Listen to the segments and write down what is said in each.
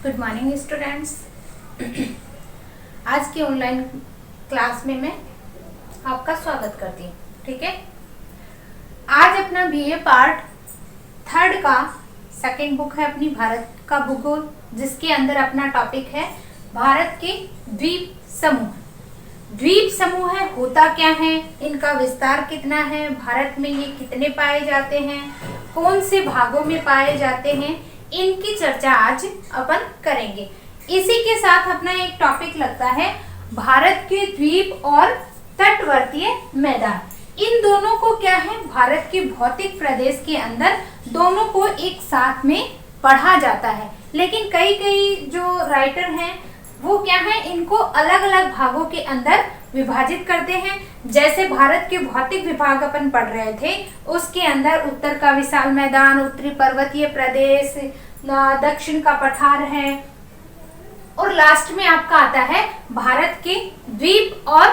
Good morning students. आज की online class में मैं आपका स्वागत करती हूँ। ठीक है, आज अपना बीए पार्ट 3 का सेकंड बुक है अपनी भारत का भूगोल, जिसके अंदर अपना टॉपिक है भारत के द्वीप समूह। द्वीप समूह है होता क्या है, इनका विस्तार कितना है, भारत में ये कितने पाए जाते हैं, कौन से भागों में पाए जाते हैं, इनकी चर्चा आज अपन करेंगे। इसी के साथ अपना एक टॉपिक लगता है भारत के द्वीप और तटवर्तीय मैदान। इन दोनों को क्या है, भारत के भौतिक प्रदेश के अंदर दोनों को एक साथ में पढ़ा जाता है। लेकिन कई कई जो राइटर हैं वो क्या है, इनको अलग अलग भागों के अंदर विभाजित करते हैं। जैसे भारत के भौतिक विभाग अपन पढ़ रहे थे, उसके अंदर उत्तर का विशाल मैदान, उत्तरी पर्वतीय प्रदेश, दक्षिण का पठार है, और लास्ट में आपका आता है भारत के द्वीप और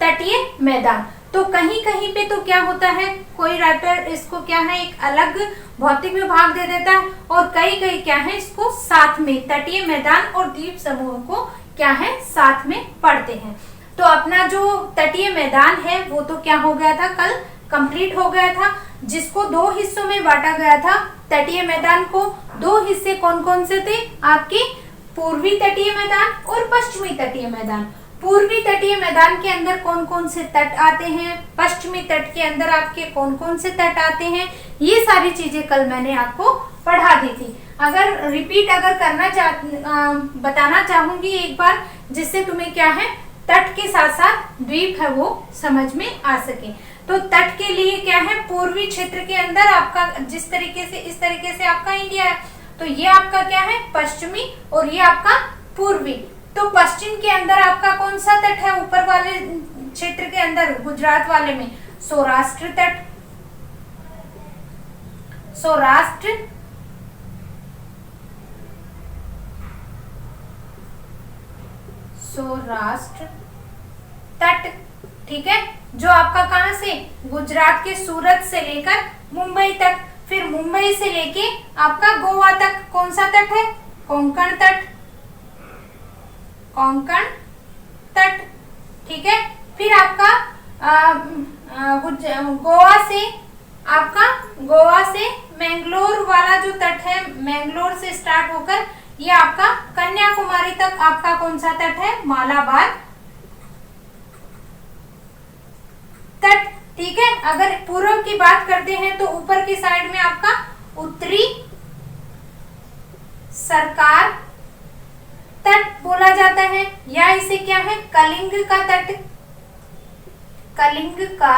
तटीय मैदान। तो कहीं कहीं पे तो क्या होता है, कोई राइटर इसको क्या है एक अलग भौतिक विभाग दे देता है, और कई कई क्या है इसको साथ में तटीय मैदान और द्वीप समूह को क्या है साथ में पढ़ते हैं। तो अपना जो तटीय मैदान है वो तो क्या हो गया था, कल कंप्लीट हो गया था, जिसको 2 हिस्सों में बांटा गया था। तटीय मैदान को 2 हिस्से कौन कौन से थे आपके, पूर्वी तटीय मैदान और पश्चिमी तटीय मैदान। पूर्वी तटीय मैदान के अंदर कौन कौन से तट आते हैं, पश्चिमी तट के अंदर आपके कौन कौन से तट आते हैं, ये सारी चीजें कल मैंने आपको पढ़ा दी थी। अगर रिपीट बताना चाहूंगी एक बार, जिससे तुम्हें क्या है तट के साथ साथ द्वीप है वो समझ में आ सके। तो तट के लिए क्या है, पूर्वी क्षेत्र के अंदर आपका जिस तरीके से इस तरीके से आपका इंडिया है, तो ये आपका क्या है पश्चिमी और ये आपका पूर्वी। तो पश्चिम के अंदर आपका कौन सा तट है, ऊपर वाले क्षेत्र के अंदर गुजरात वाले में सौराष्ट्र तट, सौराष्ट्र तट। ठीक है, जो आपका कहां से, गुजरात के सूरत से लेकर मुंबई तक, फिर मुंबई से लेके आपका गोवा तक कौन सा तट है, कोंकण तट, कोंकण तट। ठीक है, फिर आपका गोवा से मैंगलोर वाला जो तट है, मैंगलोर से स्टार्ट होकर ये आपका कन्याकुमारी तक आपका कौन सा तट है, मालाबार तट। ठीक है, अगर पूर्व की बात करते हैं तो ऊपर की साइड में आपका उत्तरी सरकार तट बोला जाता है, या इसे क्या है कलिंग का तट, कलिंग का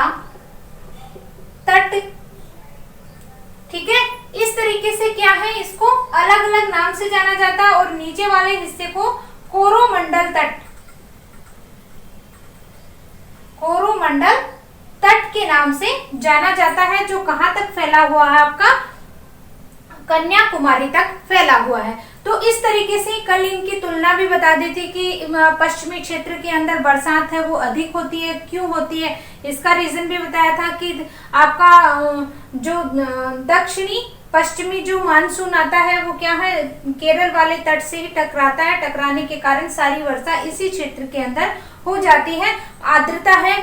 तट। ठीक है, इस तरीके से क्या है इसको अलग अलग नाम से जाना जाता है, और नीचे वाले हिस्से को कोरोमंडल तट, कोरोमंडल तट के नाम से जाना जाता है, जो कहां तक फैला हुआ है आपका, कन्याकुमारी तक फैला हुआ है। तो इस तरीके से कल इनकी तुलना भी बता दी थी कि पश्चिमी क्षेत्र के अंदर बरसात है वो अधिक होती है, क्यों होती है, इसका रीजन भी बताया था कि आपका जो दक्षिणी पश्चिमी जो मानसून आता है वो क्या है केरल वाले तट से ही टकराता है, टकराने के कारण सारी वर्षा इसी क्षेत्र के अंदर हो जाती है। आर्द्रता है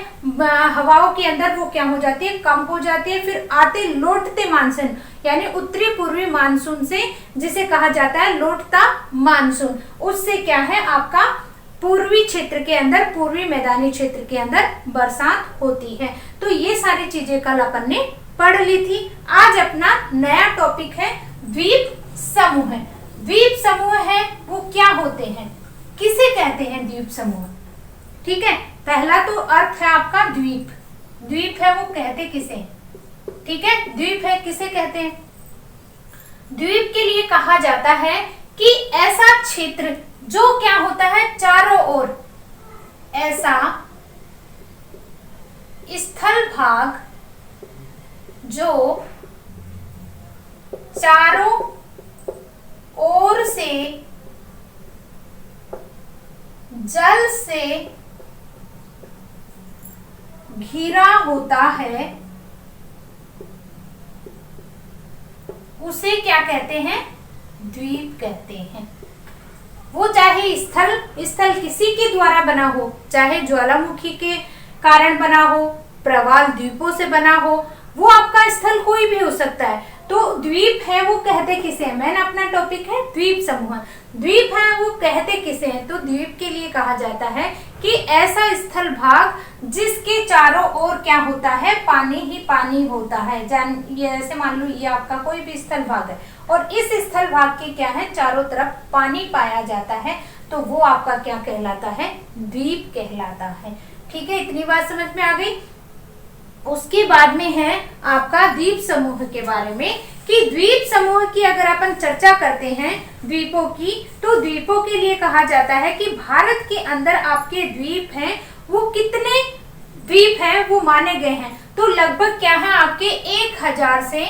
हवाओं के अंदर वो क्या हो जाती है, कम हो जाती है। फिर आते लौटते मानसून, यानी उत्तरी पूर्वी मानसून से, जिसे कहा जाता है लौटता मानसून, उससे क्या है आपका पूर्वी क्षेत्र के अंदर, पूर्वी मैदानी क्षेत्र के अंदर बरसात होती है। तो ये सारी चीजें कल अपन ने पढ़ ली थी। आज अपना नया टॉपिक है द्वीप समूह। द्वीप समूह है वो क्या होते हैं, किसे कहते हैं द्वीप समूह। ठीक है, पहला तो अर्थ है आपका द्वीप, द्वीप है वो कहते किसे, ठीक है, द्वीप है किसे कहते हैं। द्वीप के लिए कहा जाता है कि ऐसा क्षेत्र जो क्या होता है चारों ओर, ऐसा स्थल भाग जो चारों ओर से जल से घिरा होता है, उसे क्या कहते हैं, द्वीप कहते हैं। वो चाहे स्थल स्थल किसी के द्वारा बना हो, चाहे ज्वालामुखी के कारण बना हो, प्रवाल द्वीपों से बना हो, वो आपका स्थल कोई भी हो सकता है। तो द्वीप है वो कहते किसे हैं, मैंने अपना टॉपिक है द्वीप समूह। द्वीप है वो कहते किसे हैं, तो द्वीप के लिए कहा जाता है कि ऐसा स्थल भाग जिसके चारों ओर क्या होता है, पानी ही पानी होता है। ये ऐसे मान लो ये आपका कोई भी स्थल भाग है और इस स्थल भाग के क्या है, चारों तरफ पानी पाया जाता है, तो वो आपका क्या कहलाता है, द्वीप कहलाता है। ठीक है, इतनी बात समझ में आ गई। उसके बाद में है आपका द्वीप समूह के बारे में, कि द्वीप समूह की अगर अपन चर्चा करते हैं द्वीपों की, तो द्वीपों के लिए कहा जाता है कि भारत के अंदर आपके द्वीप हैं वो कितने द्वीप हैं वो माने गए हैं, तो लगभग क्या है आपके 1000 से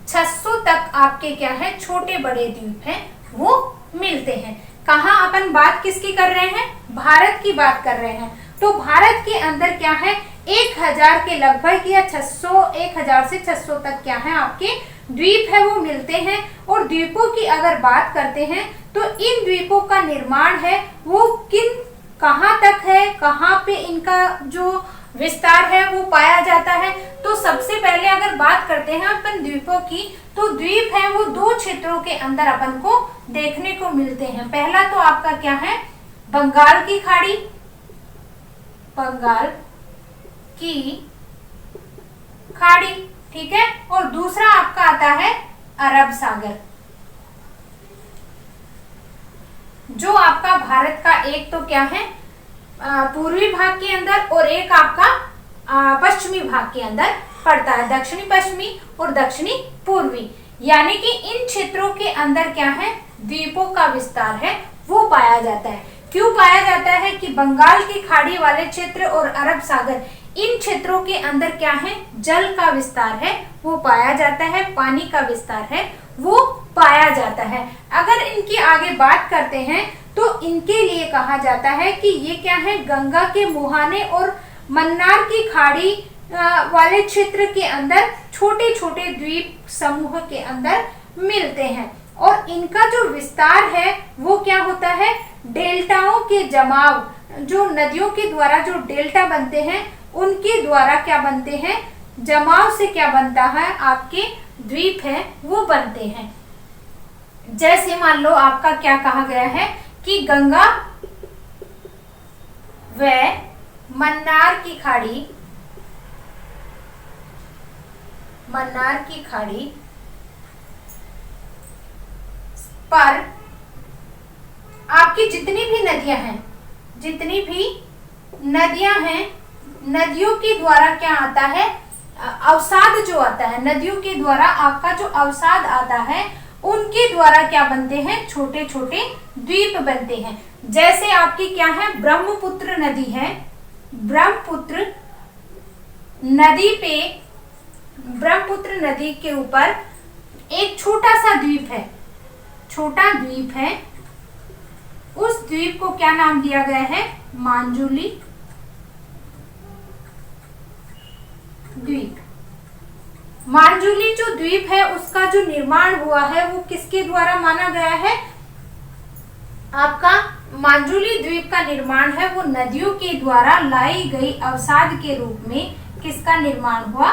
600 तक आपके क्या है छोटे बड़े द्वीप हैं वो मिलते हैं। कहाँ अपन बात किसकी कर रहे हैं, भारत की बात कर रहे हैं। तो भारत के अंदर क्या है 1000 के लगभग या 1000 से 600 तक क्या है आपके द्वीप है वो मिलते हैं। और द्वीपों की अगर बात करते हैं तो इन द्वीपों का निर्माण है वो कहाँ तक है, कहाँ पे इनका जो विस्तार है वो पाया जाता है। तो सबसे पहले अगर बात करते हैं अपन द्वीपों की, तो द्वीप है वो 2 क्षेत्रों के अंदर अपन को देखने को मिलते हैं। पहला तो आपका क्या है, बंगाल की खाड़ी, बंगाल की खाड़ी, ठीक है, और दूसरा आपका आता है अरब सागर, जो आपका भारत का एक तो क्या है पूर्वी भाग के अंदर और एक आपका पश्चिमी भाग के अंदर पड़ता है, दक्षिणी पश्चिमी और दक्षिणी पूर्वी। यानी कि इन क्षेत्रों के अंदर क्या है द्वीपों का विस्तार है वो पाया जाता है। क्यों पाया जाता है कि बंगाल की खाड़ी वाले क्षेत्र और अरब सागर इन क्षेत्रों के अंदर क्या है जल का विस्तार है वो पाया जाता है, पानी का विस्तार है वो पाया जाता है। अगर इनकी आगे बात करते हैं तो इनके लिए कहा जाता है कि ये क्या है गंगा के मुहाने और मन्नार की खाड़ी वाले क्षेत्र के अंदर छोटे छोटे द्वीप समूह के अंदर मिलते हैं। और इनका जो विस्तार है वो क्या होता है, डेल्टाओं के जमाव, जो नदियों के द्वारा जो डेल्टा बनते हैं उनके द्वारा क्या बनते हैं, जमाव से क्या बनता है आपके द्वीप है वो बनते हैं। जैसे मान लो आपका क्या कहा गया है कि गंगा व मन्नार की खाड़ी, मन्नार की खाड़ी पर आपकी जितनी भी नदियां हैं, जितनी भी नदियां हैं, नदियों के द्वारा क्या आता है अवसाद जो आता है, नदियों के द्वारा आपका जो अवसाद आता है उनके द्वारा क्या बनते हैं छोटे छोटे द्वीप बनते हैं। जैसे आपकी क्या है ब्रह्मपुत्र नदी है, ब्रह्मपुत्र नदी पे, ब्रह्मपुत्र नदी के ऊपर एक छोटा सा द्वीप है, छोटा द्वीप है, उस द्वीप को क्या नाम दिया गया है मांजुली द्वीप। मांजुली जो द्वीप है उसका जो निर्माण हुआ है वो किसके द्वारा माना गया है, आपका मांजुली द्वीप का निर्माण है वो नदियों के द्वारा लाई गई अवसाद के रूप में किसका निर्माण हुआ,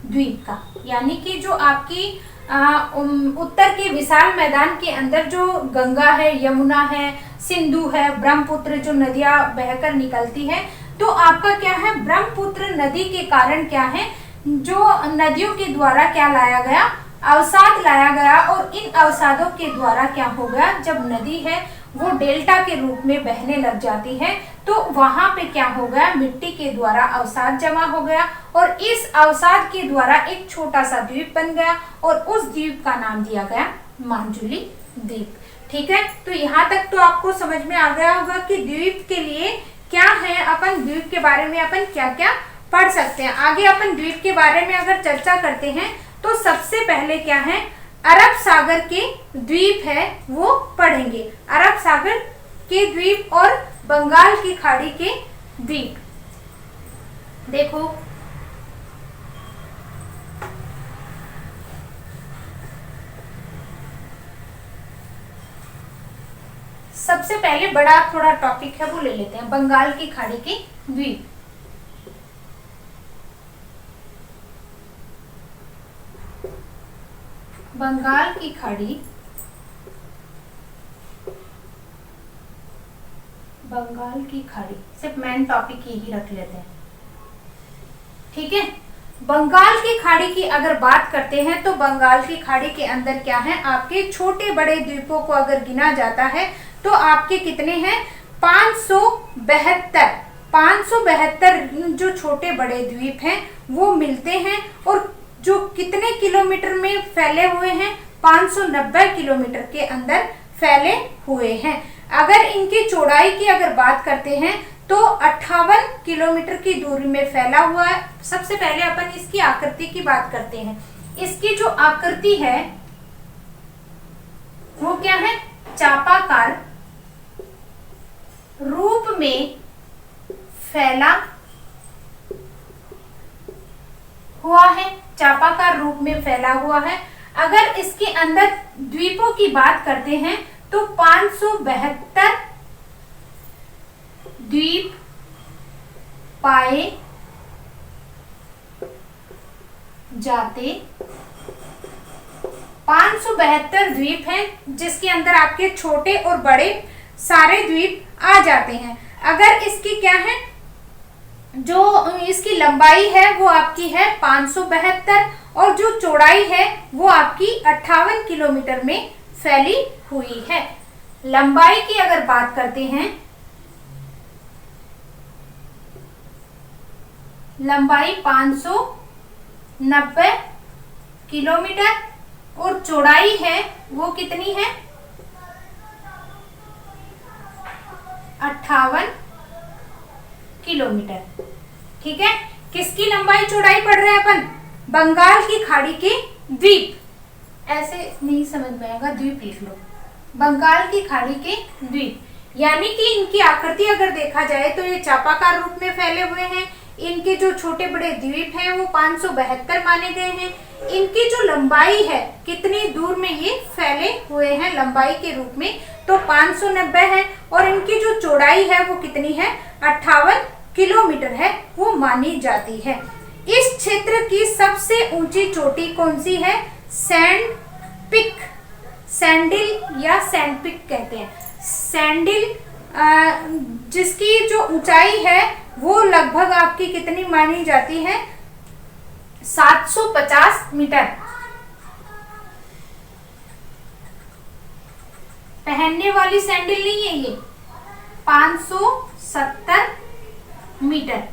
द्वीप का। यानी कि जो आपकी उत्तर के विशाल मैदान के अंदर जो गंगा है, यमुना है, सिंधु है, ब्रह्मपुत्र जो नदियां बहकर निकलती है, तो आपका क्या है ब्रह्मपुत्र नदी के कारण क्या है जो नदियों के द्वारा क्या लाया गया अवसाद लाया गया, और इन अवसादों के द्वारा क्या हो गया जब नदी है वो डेल्टा के रूप में बहने लग जाती है तो वहां पे क्या हो गया मिट्टी के द्वारा अवसाद जमा हो गया और इस अवसाद के द्वारा एक छोटा सा द्वीप बन गया और उस द्वीप का नाम दिया गया मांजुली द्वीप। ठीक है, तो यहाँ तक तो आपको समझ में आ गया होगा कि द्वीप के लिए क्या है, अपन द्वीप के बारे में अपन क्या क्या पढ़ सकते हैं। आगे अपन द्वीप के बारे में अगर चर्चा करते हैं तो सबसे पहले क्या है अरब सागर के द्वीप है वो पढ़ेंगे, अरब सागर के द्वीप और बंगाल की खाड़ी के द्वीप। देखो सबसे पहले बड़ा थोड़ा टॉपिक है वो ले लेते हैं, बंगाल की खाड़ी के द्वीप। बंगाल की खाड़ी, बंगाल की खाड़ी, सिर्फ मेन टॉपिक यही रख लेते हैं, ठीक है। बंगाल की खाड़ी की अगर बात करते हैं तो बंगाल की खाड़ी के अंदर क्या है, आपके छोटे बड़े द्वीपों को अगर गिना जाता है तो आपके कितने हैं, 572। 572 जो छोटे बड़े द्वीप हैं वो मिलते हैं, और जो कितने किलोमीटर में फैले हुए हैं, 590 किलोमीटर के अंदर फैले हुए हैं। अगर इनकी चौड़ाई की अगर बात करते हैं तो 58 किलोमीटर की दूरी में फैला हुआ है। सबसे पहले अपन इसकी आकृति की बात करते हैं। इसकी जो आकृति है वो क्या है, चापाकार रूप में फैला हुआ है, चापाकार रूप में फैला हुआ है। अगर इसके अंदर द्वीपों की बात करते हैं तो 572 द्वीप पाए जाते, 572 द्वीप हैं जिसके अंदर आपके छोटे और बड़े सारे द्वीप आ जाते हैं। अगर इसकी क्या है, जो इसकी लंबाई है वो आपकी है 572, और जो चौड़ाई है वो आपकी 58 किलोमीटर में फैली हुई है। लंबाई की अगर बात करते हैं, लंबाई 590 किलोमीटर, और चौड़ाई है वो कितनी है, 58 किलोमीटर, ठीक है। किसकी लंबाई चौड़ाई पढ़ रहे हैं अपन, बंगाल की खाड़ी के द्वीप, ऐसे नहीं समझ में आएगा, द्वीप लिख लो, बंगाल की खाड़ी के द्वीप। यानी कि इनकी आकृति अगर देखा जाए तो ये चापाकार रूप में फैले हुए हैं। इनके जो छोटे बड़े द्वीप हैं वो 572 माने गए हैं। इनकी जो लंबाई है, कितनी दूर में ये फैले हुए हैं लंबाई के रूप में, तो 590 है, और इनकी जो चौड़ाई है वो कितनी है, 58 किलोमीटर है, वो मानी जाती है। इस क्षेत्र की सबसे ऊंची चोटी कौन सी है, सैंड पिक, सैंडिल या सैंड पिक कहते हैं। सैंडिल जिसकी जो ऊंचाई है वो लगभग आपकी कितनी मानी जाती है, 750 मीटर। पहनने वाली सैंडल नहीं है ये, 570 मीटर,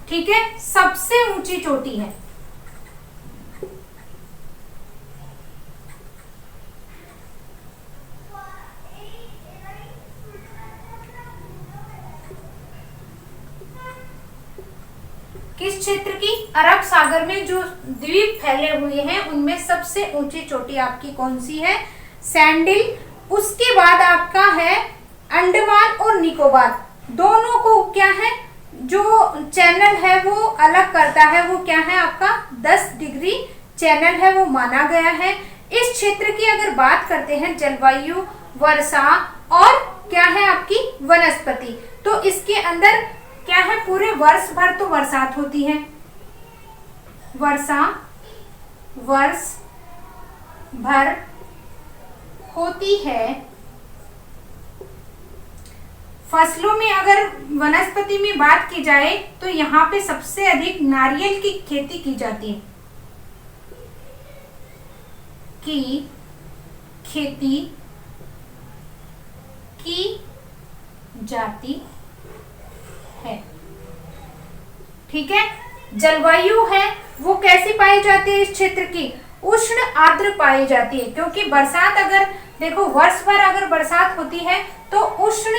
ठीक है, सबसे ऊंची चोटी है। किस क्षेत्र की, अरब सागर में जो द्वीप फैले हुए हैं उनमें सबसे ऊंची चोटी आपकी कौन सी है, सैंडिल। उसके बाद आपका है अंडमान और निकोबार। दोनों को क्या है, जो चैनल है वो अलग करता है, वो क्या है आपका 10 डिग्री चैनल है, वो माना गया है। इस क्षेत्र की अगर बात करते हैं, जलवायु, वर्षा और क्या है आपकी वनस्पति, तो इसके अंदर क्या है, पूरे वर्ष भर तो बरसात होती है, वर्षा वर्ष भर होती है। फसलों में अगर वनस्पति में बात की जाए तो यहाँ पे सबसे अधिक नारियल की खेती की जाती है, की खेती की जाती है, ठीक है। जलवायु है वो कैसी पाई जाती है इस क्षेत्र की, उष्ण आर्द्र पाई जाती है, क्योंकि बरसात अगर देखो वर्ष भर अगर बरसात होती है तो उष्ण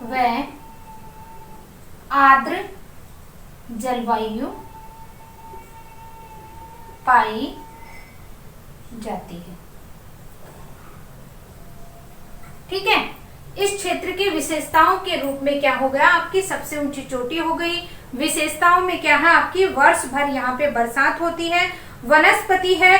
व आर्द्र जलवायु पाई जाती है, ठीक है। इस क्षेत्र की विशेषताओं के रूप में क्या हो गया, आपकी सबसे ऊंची चोटी हो गई, विशेषताओं में क्या है आपकी, वर्ष भर यहाँ पे बरसात होती है। वनस्पति है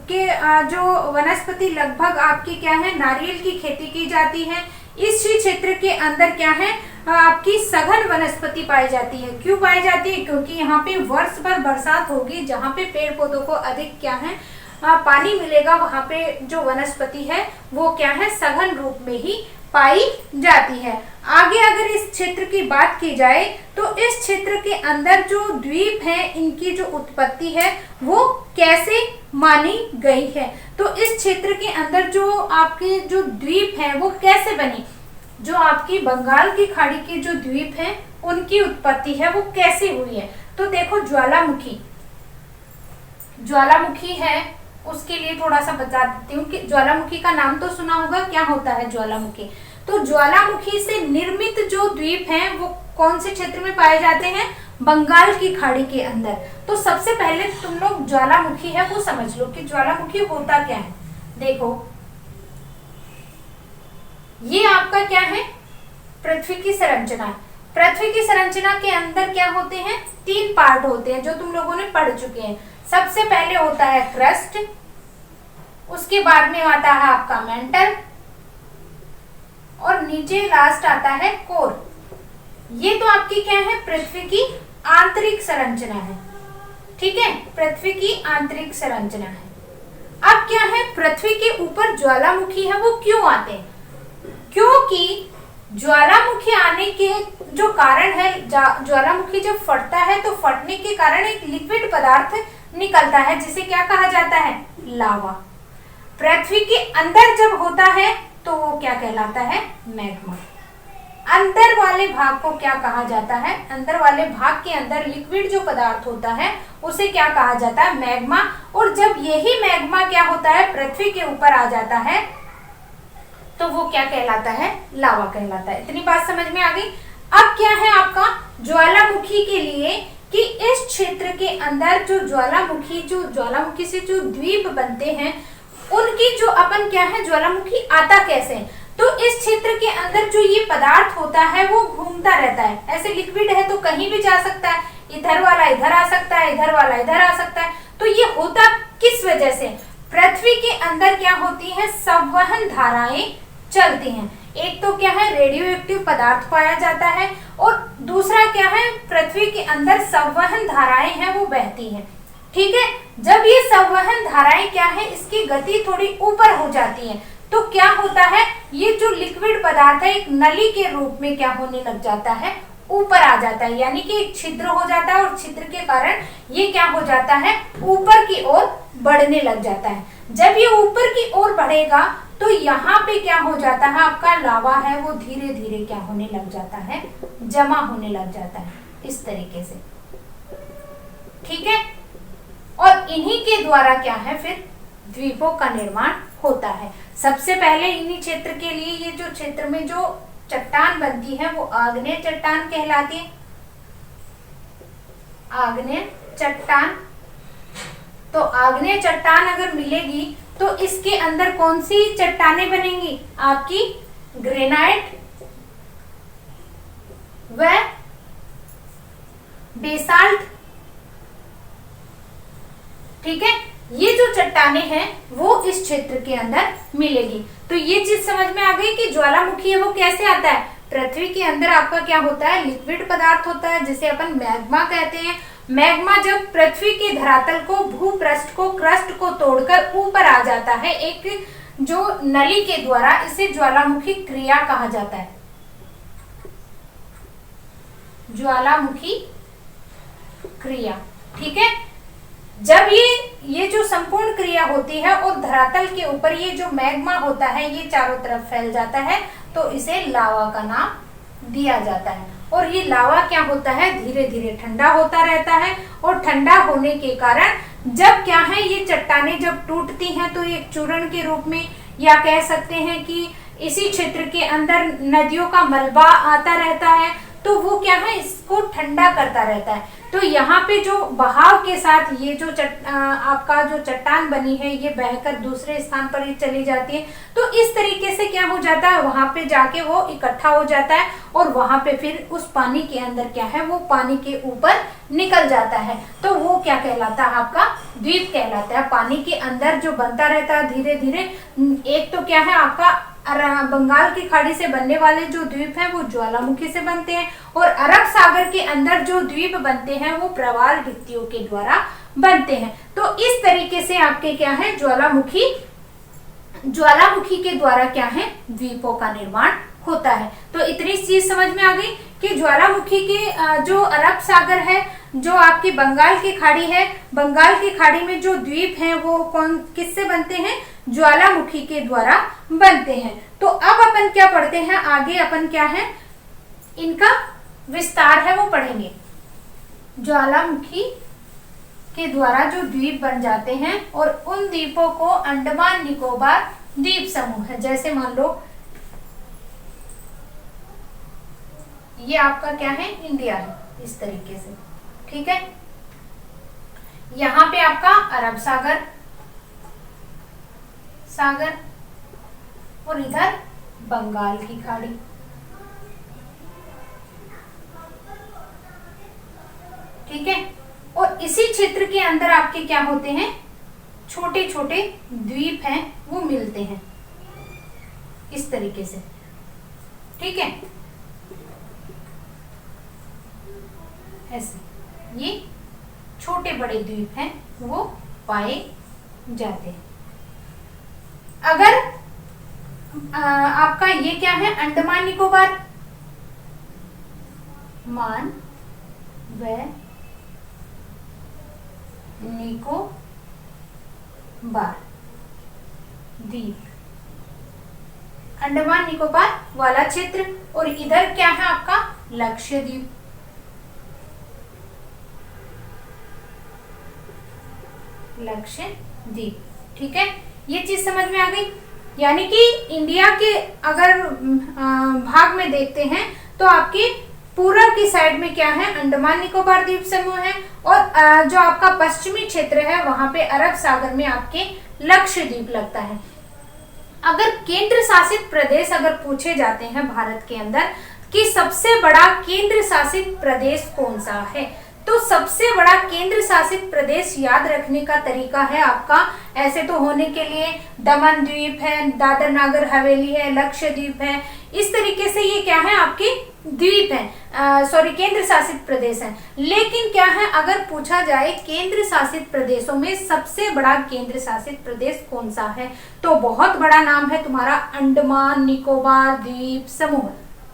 कि जो वनस्पति लगभग आपकी क्या है, नारियल की खेती की जाती है। इस क्षेत्र के अंदर क्या है आपकी सघन वनस्पति पाई जाती है। क्यों पाई जाती है? क्योंकि यहाँ पे वर्ष भर बरसात होगी, जहाँ पे पेड़ पौधों को अधिक क्या है पानी मिलेगा, वहां पे जो वनस्पति है वो क्या है सघन रूप में ही पाई जाती है। आगे अगर इस क्षेत्र की बात की जाए तो इस क्षेत्र के अंदर जो द्वीप है, इनकी जो उत्पत्ति है वो कैसे मानी गई है? तो इस क्षेत्र के अंदर जो आपके जो द्वीप है वो कैसे बनी? जो आपकी बंगाल की खाड़ी के जो द्वीप हैं उनकी उत्पत्ति है वो कैसे हुई है? तो देखो ज्वालामुखी है, उसके लिए थोड़ा सा बता देती हूँ कि ज्वालामुखी का नाम तो सुना होगा। क्या होता है ज्वालामुखी? तो ज्वालामुखी से निर्मित जो द्वीप हैं वो कौन से क्षेत्र में पाए जाते हैं? बंगाल की खाड़ी के अंदर। तो सबसे पहले तुम लोग ज्वालामुखी है वो समझ लो कि ज्वालामुखी होता क्या है। देखो ये आपका क्या है, पृथ्वी की संरचना है। पृथ्वी की संरचना के अंदर क्या होते हैं, 3 पार्ट होते हैं जो तुम लोगों ने पढ़ चुके हैं। सबसे पहले होता है क्रस्ट, उसके बाद में आता है आपका मेंटल, और नीचे लास्ट आता है कोर। ये तो आपकी क्या है, पृथ्वी की आंतरिक संरचना है। ठीक है, पृथ्वी की आंतरिक संरचना है। अब क्या है, पृथ्वी के ऊपर ज्वालामुखी है वो क्यों आते हैं? क्योंकि ज्वालामुखी आने के जो कारण है, ज्वालामुखी जब फटता है तो फटने के कारण एक लिक्विड पदार्थ निकलता है जिसे क्या कहा जाता है, लावा। पृथ्वी के अंदर जब होता है तो वो क्या कहलाता है, मैग्मा। अंदर वाले भाग को क्या कहा जाता है, अंदर वाले भाग के अंदर लिक्विड जो पदार्थ होता है उसे क्या कहा जाता है, मैग्मा। और जब यही मैग्मा क्या होता है, पृथ्वी के ऊपर आ जाता है तो वो क्या कहलाता है, लावा कहलाता है। इतनी बात समझ में आ गई। अब क्या है आपका ज्वालामुखी के लिए कि इस क्षेत्र के अंदर जो ज्वालामुखी से जो द्वीप बनते हैं उनकी जो अपन क्या है, ज्वालामुखी आता कैसे है? तो इस क्षेत्र के अंदर जो ये पदार्थ होता है वो घूमता रहता है। ऐसे लिक्विड है तो कहीं भी जा सकता है, इधर वाला इधर आ सकता है, इधर वाला इधर आ सकता है। तो ये होता किस वजह से? पृथ्वी के अंदर क्या होती है, संवहन धाराएं चलती हैं। एक तो क्या है, रेडियो एक्टिव पदार्थ पाया जाता है, और दूसरा क्या है, पृथ्वी के अंदर संवहन धाराएं हैं वो बहती हैं। ठीक है, जब ये संवहन धाराएं क्या है, इसकी गति थोड़ी ऊपर हो जाती है तो क्या होता है, ये जो लिक्विड पदार्थ है एक नली के रूप में क्या होने लग जाता है, ऊपर आ जाता है। यानी कि एक छिद्र हो जाता है और छिद्र के कारण ये क्या हो जाता है, ऊपर की ओर बढ़ने लग जाता है। जब ये ऊपर की ओर बढ़ेगा तो यहाँ पे क्या हो जाता है, आपका लावा है वो धीरे धीरे क्या होने लग जाता है, जमा होने लग जाता है इस तरीके से। ठीक है, और इन्हीं के द्वारा क्या है फिर द्वीपों का निर्माण होता है। सबसे पहले इन्हीं क्षेत्र के लिए ये जो क्षेत्र में जो चट्टान बनती है वो आग्नेय चट्टान कहलाती है। आग्नेय चट्टान, तो आग्नेय चट्टान अगर मिलेगी तो इसके अंदर कौन सी चट्टानें बनेंगी, आपकी ग्रेनाइट व बेसाल्ट। ठीक है, ये जो चट्टानें हैं वो इस क्षेत्र के अंदर मिलेगी। तो ये चीज समझ में आ गई कि ज्वालामुखी है वो कैसे आता है। पृथ्वी के अंदर आपका क्या होता है, लिक्विड पदार्थ होता है जिसे अपन मैग्मा कहते हैं। मैग्मा जब पृथ्वी के धरातल को, भूपृष्ठ को, क्रस्ट को तोड़कर ऊपर आ जाता है एक जो नली के द्वारा, इसे ज्वालामुखी क्रिया कहा जाता है। ज्वालामुखी क्रिया। ठीक है, जब ये जो संपूर्ण क्रिया होती है और धरातल के ऊपर ये जो मैग्मा होता है ये चारों तरफ फैल जाता है तो इसे लावा का नाम दिया जाता है। और ये लावा क्या होता है, धीरे धीरे ठंडा होता रहता है, और ठंडा होने के कारण जब क्या है, ये चट्टानें जब टूटती हैं तो एक चूर्ण के रूप में, या कह सकते हैं कि इसी क्षेत्र के अंदर नदियों का मलबा आता रहता है तो वो क्या है, इसको ठंडा करता रहता है। तो यहाँ पे जो बहाव के साथ ये जो आपका जो चट्टान बनी है ये बहकर दूसरे स्थान पर ही चली जाती है। तो इस तरीके से क्या हो जाता है, वहां पे जाके वो इकट्ठा हो जाता है और वहां पे फिर उस पानी के अंदर क्या है, वो पानी के ऊपर निकल जाता है। तो वो क्या कहलाता है, आपका द्वीप कहलाता है। पानी के अंदर जो बनता रहता है धीरे धीरे, एक तो क्या है आपका बंगाल की खाड़ी से बनने वाले जो द्वीप हैं वो ज्वालामुखी से बनते हैं, और अरब सागर के अंदर जो द्वीप बनते हैं वो प्रवाल भित्तियों के द्वारा बनते हैं। तो इस तरीके से आपके क्या है, ज्वालामुखी के द्वारा क्या है, द्वीपों का निर्माण होता है। तो इतनी चीज समझ में आ गई कि ज्वालामुखी के जो अरब सागर है, जो आपकी बंगाल की खाड़ी है, बंगाल की खाड़ी में जो द्वीप हैं वो किससे बनते हैं, ज्वालामुखी के द्वारा बनते हैं। तो अब अपन क्या पढ़ते हैं आगे, अपन क्या है इनका विस्तार है वो पढ़ेंगे। ज्वालामुखी के द्वारा जो द्वीप बन जाते हैं और उन द्वीपों को अंडमान निकोबार द्वीप समूह है। जैसे मान लो ये आपका क्या है, इंडिया है, इस तरीके से, ठीक है। यहाँ पे आपका अरब सागर और इधर बंगाल की खाड़ी, ठीक है। और इसी क्षेत्र के अंदर आपके क्या होते हैं, छोटे छोटे द्वीप हैं वो मिलते हैं इस तरीके से, ठीक है। ऐसे ये छोटे बड़े द्वीप हैं वो पाए जाते हैं। अगर आपका ये क्या है, अंडमान निकोबार, मान व निकोबार द्वीप, अंडमान निकोबार वाला क्षेत्र, और इधर क्या है आपका लक्षद्वीप, लक्षद्वीप, ठीक है। ये चीज समझ में आ गई। यानी कि इंडिया के अगर भाग में देखते हैं तो आपकी पूर्व की साइड में क्या है, अंडमान निकोबार द्वीप समूह है, और जो आपका पश्चिमी क्षेत्र है वहां पे अरब सागर में आपके लक्षद्वीप लगता है। अगर केंद्र शासित प्रदेश अगर पूछे जाते हैं भारत के अंदर कि सबसे बड़ा केंद्र शासित प्रदेश कौन सा है, तो सबसे बड़ा केंद्र शासित प्रदेश याद रखने का तरीका है आपका, ऐसे तो होने के लिए दमन द्वीप है, दादर नागर हवेली है, लक्षद्वीप है, इस तरीके से ये क्या है आपके द्वीप है, सॉरी केंद्र शासित प्रदेश है। लेकिन क्या है, अगर पूछा जाए केंद्र शासित प्रदेशों में सबसे बड़ा केंद्र शासित प्रदेश कौन सा है, तो बहुत बड़ा नाम है तुम्हारा अंडमान निकोबार द्वीप समूह,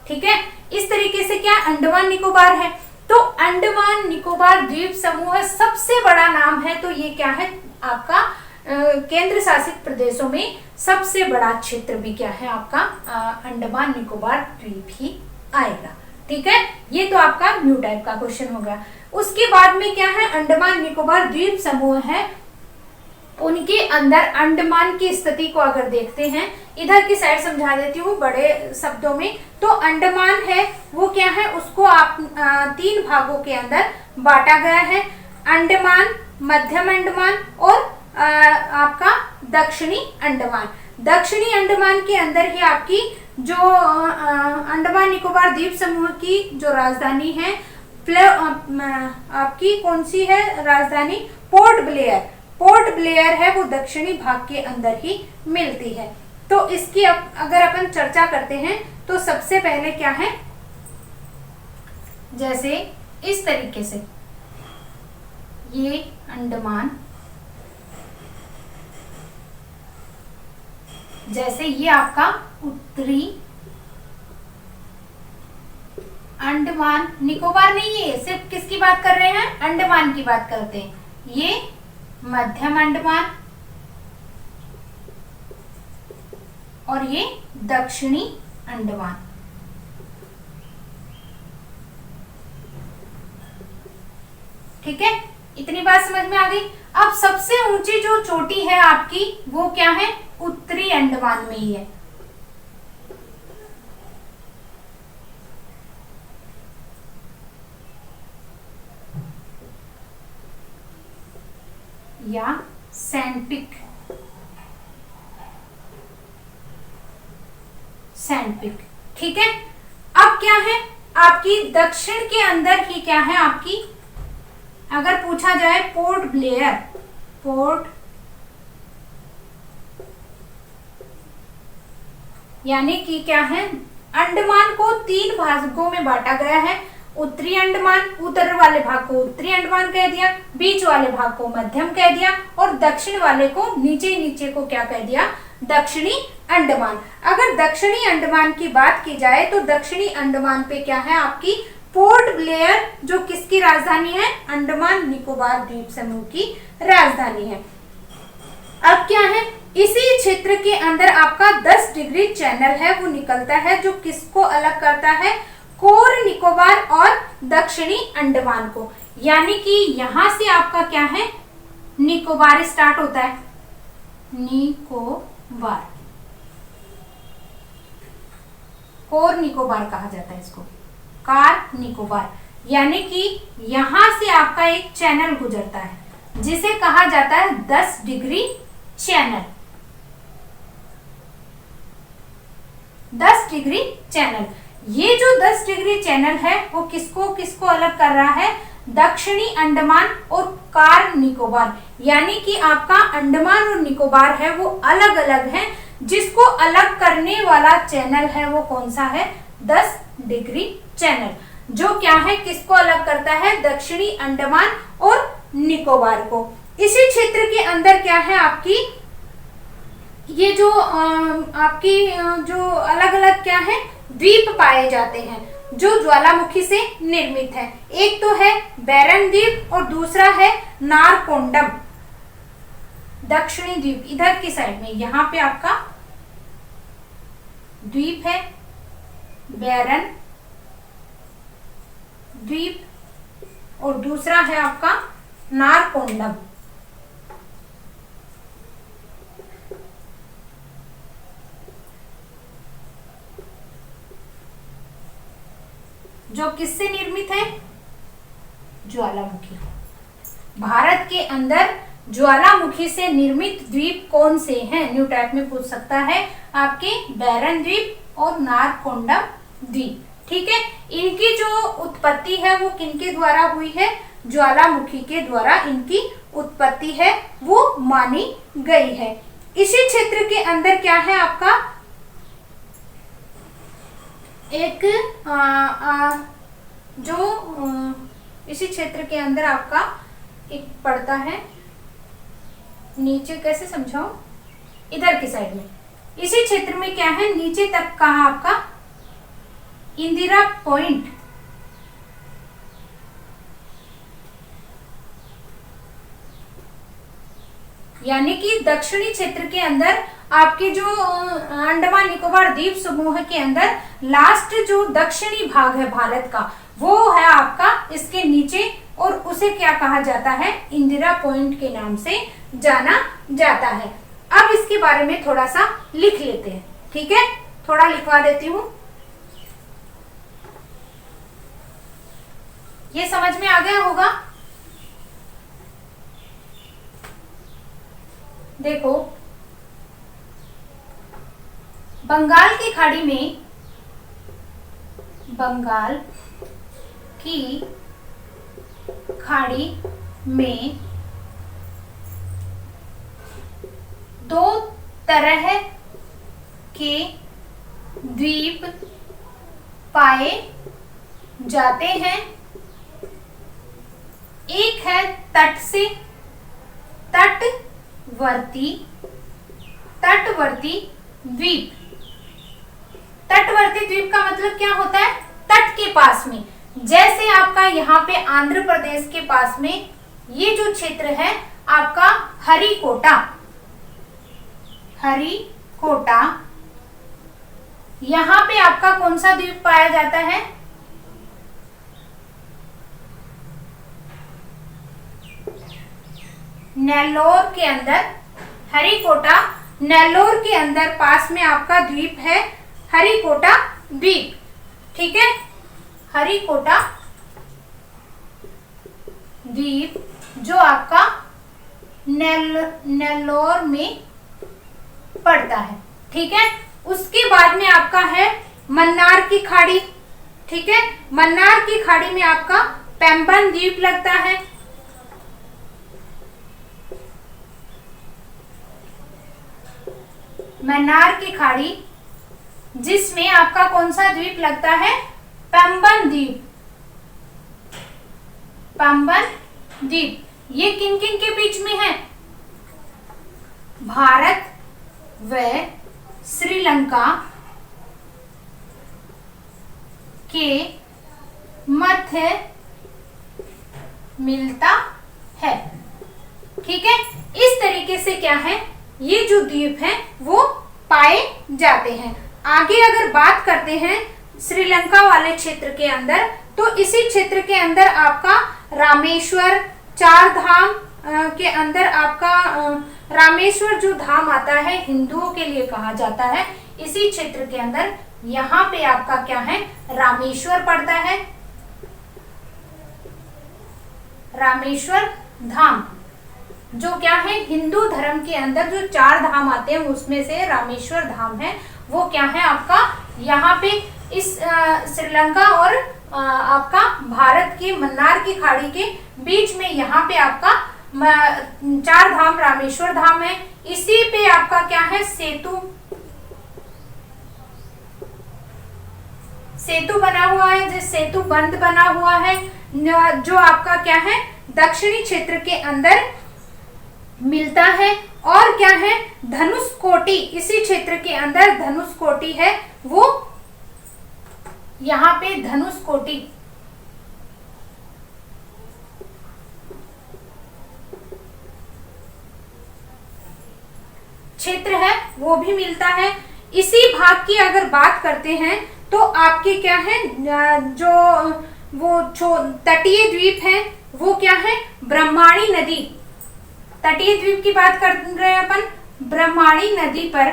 ठीक है। इस तरीके से क्या अंडमान निकोबार है, तो अंडमान निकोबार द्वीप समूह सबसे बड़ा नाम है। तो ये क्या है आपका केंद्र शासित प्रदेशों में सबसे बड़ा क्षेत्र भी क्या है आपका अंडमान निकोबार द्वीप ही आएगा, ठीक है। ये तो आपका न्यू टाइप का क्वेश्चन हो गया। उसके बाद में क्या है, अंडमान निकोबार द्वीप समूह है, उनके अंदर अंडमान की स्थिति को अगर देखते हैं, इधर की साइड समझा देती हूँ बड़े शब्दों में। तो अंडमान है वो क्या है, उसको आप 3 भागों के अंदर बांटा गया है, अंडमान, मध्यम अंडमान और आपका दक्षिणी अंडमान। दक्षिणी अंडमान के अंदर ही आपकी जो अंडमान निकोबार द्वीप समूह की जो राजधानी है आपकी कौन सी है राजधानी, पोर्ट ब्लेयर। पोर्ट ब्लेयर है वो दक्षिणी भाग के अंदर ही मिलती है। तो इसकी अगर अपन चर्चा करते हैं तो सबसे पहले क्या है, जैसे इस तरीके से ये अंडमान, जैसे ये आपका उत्तरी अंडमान निकोबार नहीं है, सिर्फ किसकी बात कर रहे हैं, अंडमान की बात करते हैं। ये मध्यम अंडमान और ये दक्षिणी अंडमान, ठीक है। इतनी बात समझ में आ गई। अब सबसे ऊंची जो चोटी है आपकी वो क्या है, उत्तरी अंडमान में ही है। या सैंडपिक, सैंडपिक। ठीक है, अब क्या है आपकी दक्षिण के अंदर ही क्या है आपकी, अगर पूछा जाए पोर्ट ब्लेयर, पोर्ट यानी कि क्या है, अंडमान को 3 भागों में बांटा गया है। उत्तरी अंडमान, उत्तर वाले भाग को उत्तरी अंडमान कह दिया, बीच वाले भाग को मध्यम कह दिया, और दक्षिण वाले को, नीचे नीचे को क्या कह दिया, दक्षिणी अंडमान। अगर दक्षिणी अंडमान की बात की जाए तो दक्षिणी अंडमान पे क्या है आपकी पोर्ट ब्लेयर, जो किसकी राजधानी है, अंडमान निकोबार द्वीप समूह की राजधानी है। अब क्या है, इसी क्षेत्र के अंदर आपका 10 डिग्री चैनल है वो निकलता है, जो किसको अलग करता है, कोर निकोबार और दक्षिणी अंडमान को। यानी कि यहां से आपका क्या है, निकोबार स्टार्ट होता है, निकोबार, कोर निकोबार कहा जाता है इसको, कार निकोबार। यानी कि यहां से आपका एक चैनल गुजरता है जिसे कहा जाता है 10 डिग्री चैनल, 10 डिग्री चैनल। ये जो 10 डिग्री चैनल है वो किसको किसको अलग कर रहा है, दक्षिणी अंडमान और कार निकोबार। यानी कि आपका अंडमान और निकोबार है वो अलग अलग हैं, जिसको अलग करने वाला चैनल है वो कौन सा है, 10 डिग्री चैनल, जो क्या है किसको अलग करता है, दक्षिणी अंडमान और निकोबार को। इसी क्षेत्र के अंदर क्या है आपकी, ये जो आपकी जो अलग अलग क्या है द्वीप पाए जाते हैं जो ज्वालामुखी से निर्मित है। एक तो है बैरन द्वीप और दूसरा है नारकोंडम, दक्षिणी द्वीप इधर की साइड में, यहाँ पे आपका द्वीप है बैरन द्वीप और दूसरा है आपका नारकोंडम। जो किससे निर्मित है, ज्वालामुखी। भारत के अंदर ज्वालामुखी से निर्मित द्वीप कौन से हैं, न्यू टाइप में पूछ सकता है आपके बैरन द्वीप और नारकोंडम द्वीप। ठीक है, इनकी जो उत्पत्ति है वो किनके द्वारा हुई है, ज्वालामुखी के द्वारा इनकी उत्पत्ति है वो मानी गई है। इसी क्षेत्र के अंदर क्या है आपका एक इसी क्षेत्र के अंदर आपका एक पड़ता है, नीचे कैसे समझाऊं, इधर की साइड में, इसी क्षेत्र में क्या है नीचे तक का आपका इंदिरा पॉइंट, यानी कि दक्षिणी क्षेत्र के अंदर आपके जो अंडमान निकोबार द्वीप समूह के अंदर लास्ट जो दक्षिणी भाग है भारत का वो है आपका इसके नीचे, और उसे क्या कहा जाता है, इंदिरा पॉइंट के नाम से जाना जाता है। अब इसके बारे में थोड़ा सा लिख लेते हैं। ठीक है, थोड़ा लिखवा देती हूं, ये समझ में आ गया होगा। देखो, बंगाल की खाड़ी में, बंगाल की खाड़ी में 2 तरह के द्वीप पाए जाते हैं। एक है तट से तटवर्ती द्वीप। तटवर्ती द्वीप का मतलब क्या होता है, तट के पास में, जैसे आपका यहाँ पे आंध्र प्रदेश के पास में ये जो क्षेत्र है आपका हरिकोटा, यहाँ पे आपका कौन सा द्वीप पाया जाता है, नेल्लोर के अंदर, हरिकोटा नेल्लोर के अंदर पास में आपका द्वीप है हरिकोटा द्वीप। ठीक है, हरिकोटा द्वीप जो आपका नेल्लोर में पड़ता है। ठीक है, उसके बाद में आपका है मन्नार की खाड़ी। ठीक है, मन्नार की खाड़ी में आपका पैम्बन द्वीप लगता है। मन्नार की खाड़ी जिसमें आपका कौन सा द्वीप लगता है? पैम्बन द्वीप। पैम्बन द्वीप ये किन किन के बीच में है? भारत व श्रीलंका के मध्य मिलता है। ठीक है, इस तरीके से क्या है, ये जो द्वीप है वो पाए जाते हैं। आगे अगर बात करते हैं श्रीलंका वाले क्षेत्र के अंदर, तो इसी क्षेत्र के अंदर आपका रामेश्वर, चार धाम के अंदर आपका रामेश्वर जो धाम आता है हिंदुओं के लिए कहा जाता है, इसी क्षेत्र के अंदर यहाँ पे आपका क्या है, रामेश्वर पड़ता है। रामेश्वर धाम जो क्या है, हिंदू धर्म के अंदर जो चार धाम आते हैं उसमें से रामेश्वर धाम है, वो क्या है आपका यहाँ पे इस श्रीलंका और आपका भारत के मन्नार की खाड़ी के बीच में यहाँ पे आपका चार धाम रामेश्वर धाम है। इसी पे आपका क्या है, सेतु बना हुआ है, जो सेतु बंद बना हुआ है, जो आपका क्या है दक्षिणी क्षेत्र के अंदर मिलता है। और क्या है, धनुषकोटी, इसी क्षेत्र के अंदर धनुषकोटी है, वो यहाँ पे धनुषकोटी क्षेत्र है, वो भी मिलता है। इसी भाग की अगर बात करते हैं तो आपके क्या है, जो वो तटीय द्वीप है वो क्या है, ब्रह्माणी नदी। तटीय द्वीप की बात कर रहे हैं अपन, ब्रह्माणी नदी पर,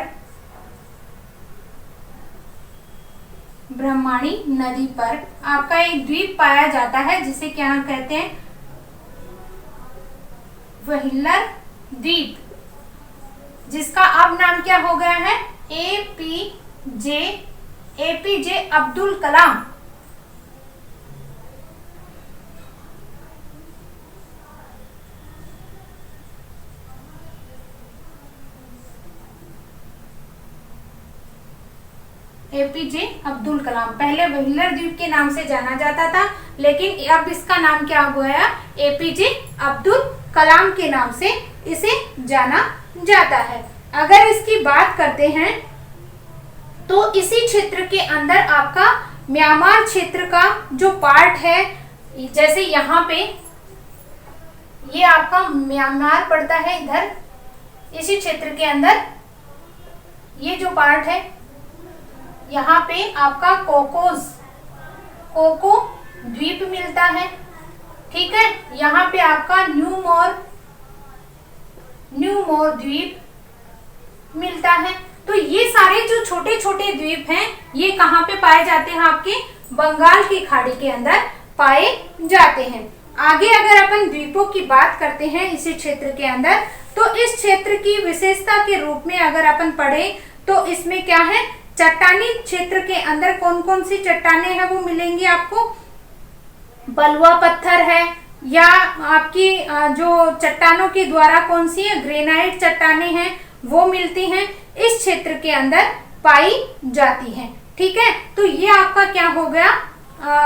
ब्रह्माणी नदी पर आपका एक द्वीप पाया जाता है जिसे क्या कहते हैं, व्हीलर द्वीप, जिसका अब नाम क्या हो गया है, एपीजे अब्दुल कलाम। एपीजे अब्दुल कलाम पहले व्हीलर द्वीप के नाम से जाना जाता था, लेकिन अब इसका नाम क्या हो गया, एपीजे अब्दुल कलाम के नाम से इसे जाना जाता है। अगर इसकी बात करते हैं तो इसी क्षेत्र के अंदर आपका म्यांमार क्षेत्र का जो पार्ट है, जैसे यहाँ पे ये आपका म्यांमार पड़ता है, इधर इसी क्षेत्र के अंदर ये जो पार्ट है, यहाँ पे आपका कोको द्वीप मिलता है। ठीक है, यहाँ पे आपका न्यू मोर द्वीप मिलता है। तो ये सारे जो छोटे छोटे द्वीप हैं ये कहाँ पे पाए जाते हैं, आपके बंगाल की खाड़ी के अंदर पाए जाते हैं। आगे अगर अपन द्वीपों की बात करते हैं इसी क्षेत्र के अंदर, तो इस क्षेत्र की विशेषता के रूप में अगर अपन पढ़े तो इसमें क्या है, चट्टानी क्षेत्र के अंदर कौन कौन सी चट्टानें हैं वो मिलेंगी आपको, बलुआ पत्थर है, या आपकी जो चट्टानों के द्वारा कौन सी है, ग्रेनाइट चट्टानें हैं वो मिलती हैं, इस क्षेत्र के अंदर पाई जाती हैं। ठीक है, तो ये आपका क्या हो गया,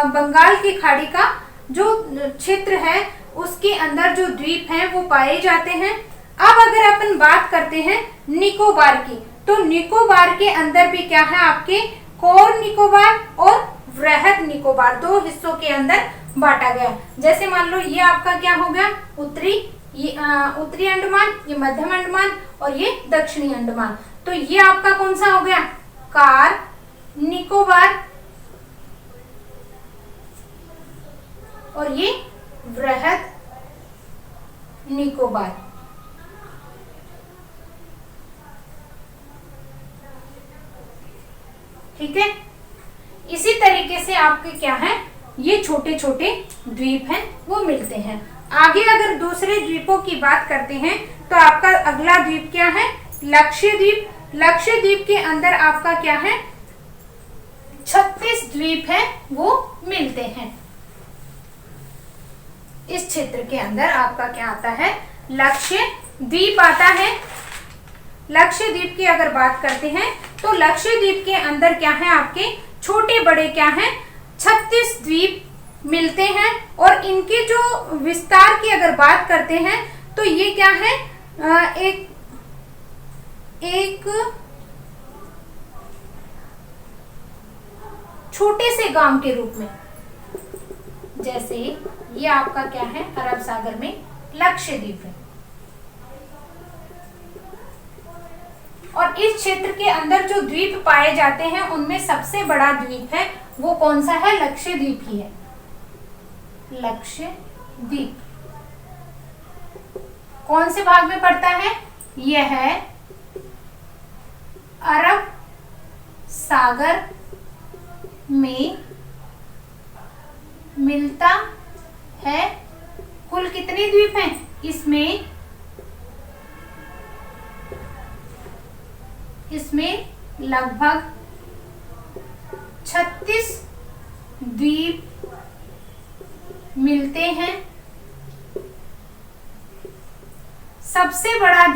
बंगाल की खाड़ी का जो क्षेत्र है उसके अंदर जो द्वीप हैं वो पाए जाते हैं। अब अगर अपन बात करते हैं निकोबार की, तो निकोबार के अंदर भी क्या है, आपके कोर निकोबार और वृहद निकोबार दो हिस्सों के अंदर बांटा गया। जैसे मान लो ये आपका क्या हो गया, उत्तरी अंडमान, ये मध्यम अंडमान और ये दक्षिणी अंडमान। तो ये आपका कौन सा हो गया, कार निकोबार, और ये वृहद निकोबार। ठीक है, इसी तरीके से आपके क्या है, ये छोटे छोटे द्वीप हैं वो मिलते हैं। आगे अगर दूसरे द्वीपों की बात करते हैं तो आपका अगला द्वीप क्या है? लक्षद्वीप। लक्षद्वीप के अंदर आपका क्या है? 36 द्वीप है वो मिलते हैं। इस क्षेत्र के अंदर आपका क्या आता है? लक्षद्वीप आता है। लक्षद्वीप की अगर बात करते हैं तो लक्षद्वीप के अंदर क्या है? आपके छोटे बड़े क्या हैं? 36 द्वीप मिलते हैं। और इनके जो विस्तार की अगर बात करते हैं तो ये क्या है? एक छोटे से गांव के रूप में, जैसे ये आपका क्या है? अरब सागर में लक्षद्वीप है। और इस क्षेत्र के अंदर जो द्वीप पाए जाते हैं उनमें सबसे बड़ा द्वीप है वो कौन सा है? लक्षद्वीप ही है। लक्षद्वीप कौन से भाग में पड़ता है? यह है अरब सागर में मिलता है। कुल कितने द्वीप हैं इसमें लगभग 36 द्वीप मिलते हैं। सबसे बड़ा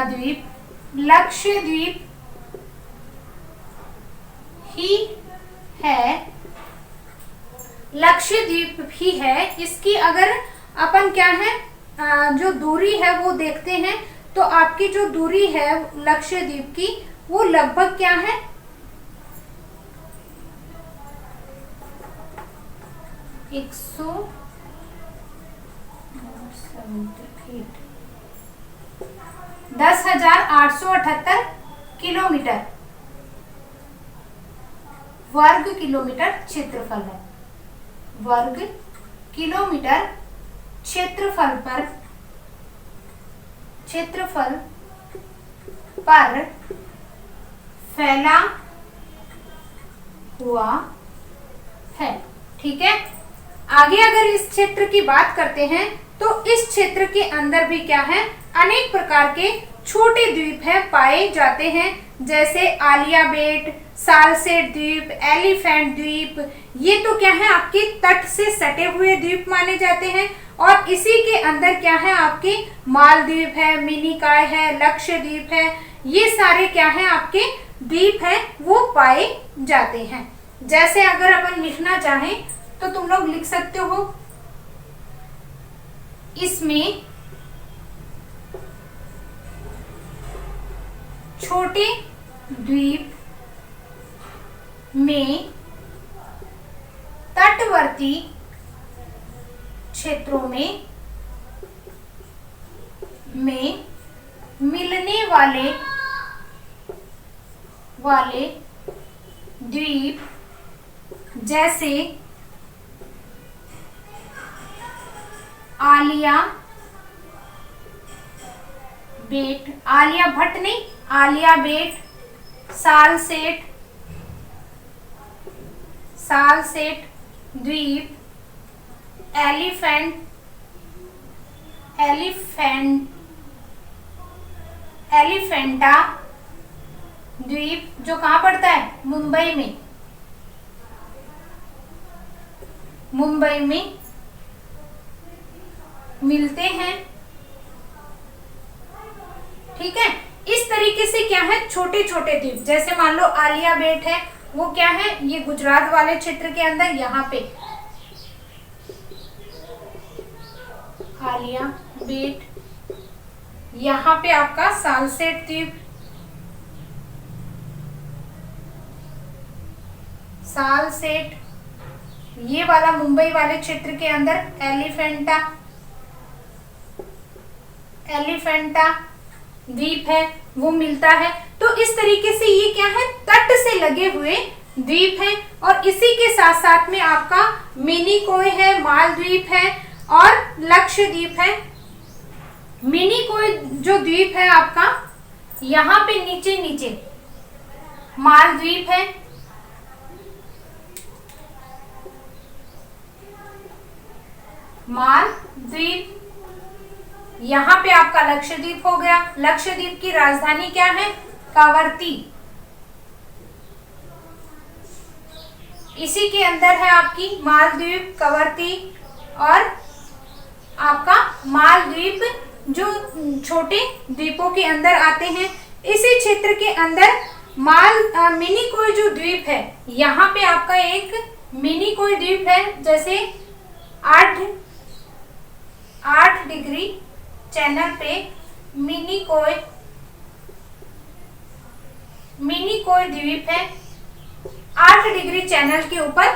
द्वीप लक्षद्वीप ही है। लक्षद्वीप ही है। इसकी अगर अपन क्या है जो दूरी है वो देखते हैं तो आपकी जो दूरी है लक्षद्वीप की वो लगभग क्या है? 10,878 किलोमीटर वर्ग किलोमीटर क्षेत्रफल है। वर्ग किलोमीटर क्षेत्रफल पर फैला हुआ है। ठीक है। आगे अगर इस क्षेत्र की बात करते हैं तो इस क्षेत्र के अंदर भी क्या है? अनेक प्रकार के छोटे द्वीप है पाए जाते हैं, जैसे आलिया बेट, सालसेट द्वीप, एलिफेंट द्वीप। ये तो क्या है? आपके तट से सटे हुए द्वीप माने जाते हैं। और इसी के अंदर क्या है? आपके मालदीव है, मिनिकॉय है, लक्षद्वीप है। ये सारे क्या है? आपके द्वीप है वो पाए जाते हैं। जैसे अगर अपन लिखना चाहें तो तुम लोग लिख सकते हो, इसमें छोटे द्वीप में तटवर्ती क्षेत्रों में मिलने वाले द्वीप जैसे आलिया बेट, आलिया भट्ट नहीं, आलिया बेट, सालसेट द्वीप, एलिफेंटा द्वीप जो कहाँ पड़ता है? मुंबई में मिलते हैं। ठीक है। इस तरीके से क्या है? छोटे छोटे द्वीप, जैसे मान लो आलिया बेट है वो क्या है? ये गुजरात वाले क्षेत्र के अंदर, यहाँ पे आलिया बेट, यहाँ पे आपका सालसेट द्वीप, सालसेट, ये वाला मुंबई वाले क्षेत्र के अंदर एलिफेंटा द्वीप है वो मिलता है। तो इस तरीके से ये क्या है? तट से लगे हुए द्वीप हैं। और इसी के साथ साथ में आपका मिनिकॉय है, मालदीव है और लक्षद्वीप है। मिनिकॉय जो द्वीप है आपका, यहाँ पे नीचे नीचे मालदीव है, मालदीव। यहाँ पे आपका लक्षद्वीप हो गया। लक्षद्वीप की राजधानी क्या है? कवरत्ती। इसी के अंदर है आपकी मालदीव, कवरत्ती और आपका मालदीप जो छोटे द्वीपों के अंदर आते हैं। इसी क्षेत्र के अंदर मिनिकोय जो द्वीप है, यहाँ पे आपका एक मिनिकोय द्वीप है। जैसे 8 डिग्री चैनल पे मिनिकोय द्वीप है। 8 डिग्री चैनल के ऊपर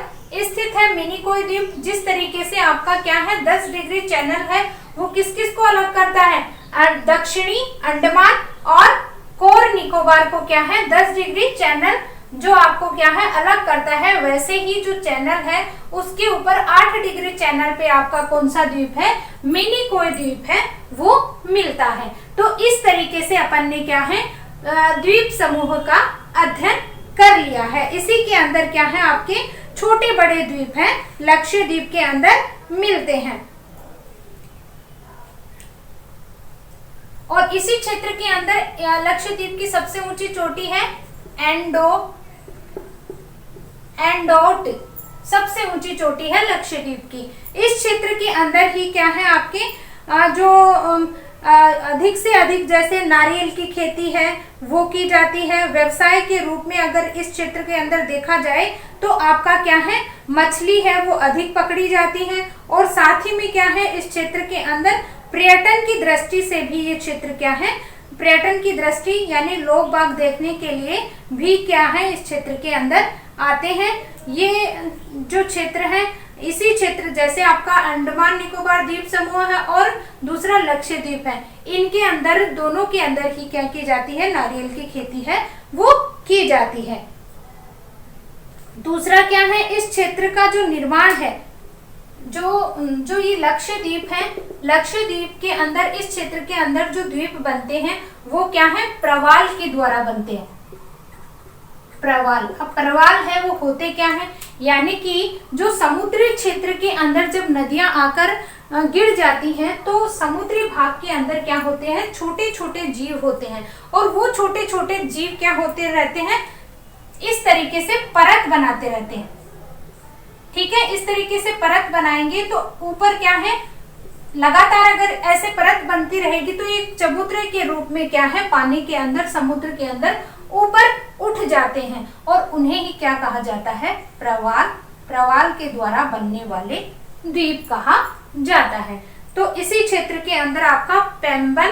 स्थित है मिनिकोय द्वीप। जिस तरीके से आपका क्या है 10 डिग्री चैनल है, वो किस किस को अलग करता है? दक्षिणी अंडमान और कोर निकोबार को क्या है 10 डिग्री चैनल जो आपको क्या है अलग करता है। वैसे ही जो चैनल है उसके ऊपर 8 डिग्री चैनल पे आपका कौन सा द्वीप है? मिनिकोय द्वीप है, वो मिलता है। तो इस तरीके से अपन ने क्या है द्वीप समूह का अध्ययन कर लिया है। इसी के अंदर क्या है आपके छोटे बड़े द्वीप हैं, लक्षद्वीप के अंदर मिलते हैं। और इसी क्षेत्र के अंदर लक्षद्वीप की सबसे ऊंची चोटी है एंडोट, सबसे ऊंची चोटी है लक्षद्वीप की। इस क्षेत्र के अंदर ही क्या है आपके जो अधिक से अधिक जैसे नारियल की खेती है वो की जाती है। व्यवसाय के रूप में अगर इस क्षेत्र के अंदर देखा जाए तो आपका क्या है मछली है वो अधिक पकड़ी जाती है। और साथ ही में क्या है इस क्षेत्र के अंदर पर्यटन की दृष्टि से भी ये क्षेत्र क्या है पर्यटन की दृष्टि यानी लोग बाग देखने के लिए भी क्या है इस क्षेत्र के अंदर आते हैं। ये जो क्षेत्र है इसी क्षेत्र जैसे आपका अंडमान निकोबार द्वीप समूह है और दूसरा लक्षद्वीप है, इनके अंदर दोनों के अंदर ही क्या की जाती है नारियल की खेती है वो की जाती है। दूसरा क्या है इस क्षेत्र का जो निर्माण है जो ये लक्षद्वीप है, लक्षद्वीप के अंदर इस क्षेत्र के अंदर जो द्वीप बनते हैं वो क्या है प्रवाल के द्वारा बनते हैं। प्रवाल, अब प्रवाल है वो होते क्या है यानी कि जो समुद्री क्षेत्र के अंदर जब नदियां आकर गिर जाती हैं तो समुद्री भाग के अंदर क्या होते हैं छोटे छोटे जीव होते हैं और वो छोटे छोटे जीव क्या होते रहते हैं इस तरीके से परत बनाते रहते हैं। ठीक है, इस तरीके से परत बनाएंगे तो ऊपर क्या है लगातार अगर ऐसे परत बनती रहेगी तो एक चबूतरे के रूप में क्या है पानी के अंदर समुद्र के अंदर ऊपर उठ जाते हैं और उन्हें ही क्या कहा जाता है प्रवाल, प्रवाल के द्वारा बनने वाले द्वीप कहा जाता है। तो इसी क्षेत्र के अंदर आपका पेम्बन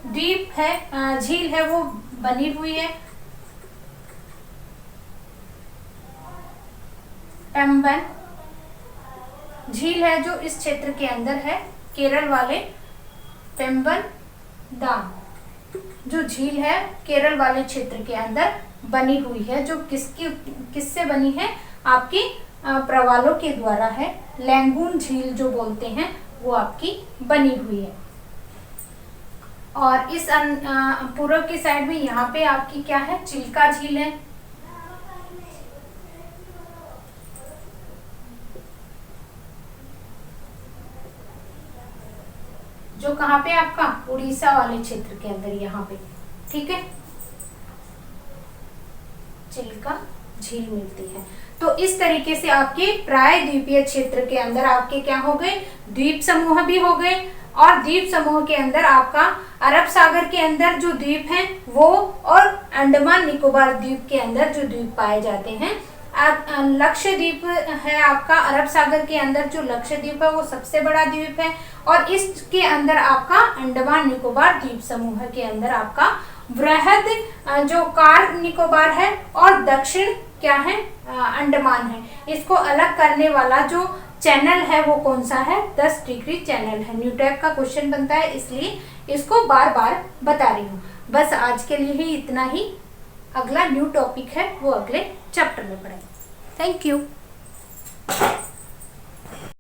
द्वीप है झील है वो बनी हुई है। पेम्बन झील है जो इस क्षेत्र के अंदर है केरल वाले पेम्बन डाम जो झील है केरल वाले क्षेत्र के अंदर बनी हुई है जो किससे बनी है आपकी प्रवालों के द्वारा है। लैंगून झील जो बोलते हैं वो आपकी बनी हुई है। और इस पूर्व की साइड में यहाँ पे आपकी क्या है चिल्का झील है। जो कहाँ पे आपका उड़ीसा वाले क्षेत्र के अंदर यहाँ पे ठीक है चिल्का झील मिलती है। तो इस तरीके से आपके प्राय द्वीपीय क्षेत्र के अंदर आपके क्या हो गए द्वीप समूह भी हो गए और द्वीप समूह के अंदर आपका अरब सागर के अंदर जो द्वीप हैं वो और अंडमान निकोबार द्वीप के अंदर जो द्वीप पाए जाते हैं। लक्षद्वीप है आपका अरब सागर के अंदर जो लक्षद्वीप है वो सबसे बड़ा द्वीप है और इसके अंदर आपका अंडमान निकोबार द्वीप समूह के अंदर आपका वृहद जो कार निकोबार है और दक्षिण क्या है अंडमान है। इसको अलग करने वाला जो चैनल है वो कौन सा है 10 डिग्री चैनल है। न्यू टाइप का क्वेश्चन बनता है इसलिए इसको बार बार बता रही हूँ। बस आज के लिए ही इतना ही। अगला न्यू टॉपिक है वो अगले चैप्टर में पढ़ेंगे। Thank you.